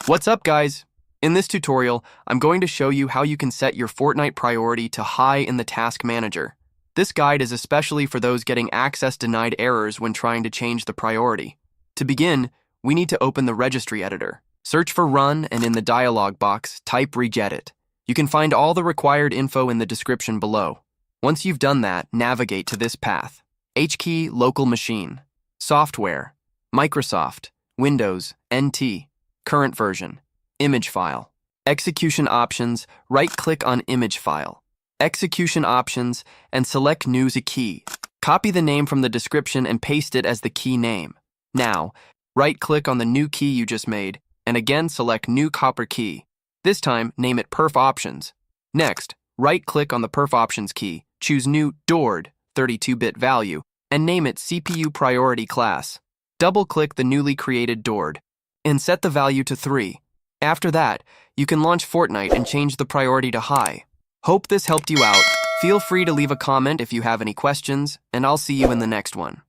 What's up, guys? In this tutorial, I'm going to show you how you can set your Fortnite priority to high in the task manager. This guide is especially for those getting access denied errors when trying to change the priority. To begin, we need to open the registry editor. Search for Run and in the dialog box, type regedit. You can find all the required info in the description below. Once you've done that, navigate to this path. HKey local machine. Software. Microsoft. Windows. NT. Current version. Image file. Execution options, right-click on image file. Execution options, and select New as a key. Copy the name from the description and paste it as the key name. Now, right-click on the new key you just made, and again select New Copper Key. This time, name it Perf Options. Next, right-click on the Perf Options key, choose New DORD, 32-bit value, and name it CPU Priority Class. Double-click the newly created DORD, and set the value to 3. After that, you can launch Fortnite and change the priority to high. Hope this helped you out. Feel free to leave a comment if you have any questions, and I'll see you in the next one.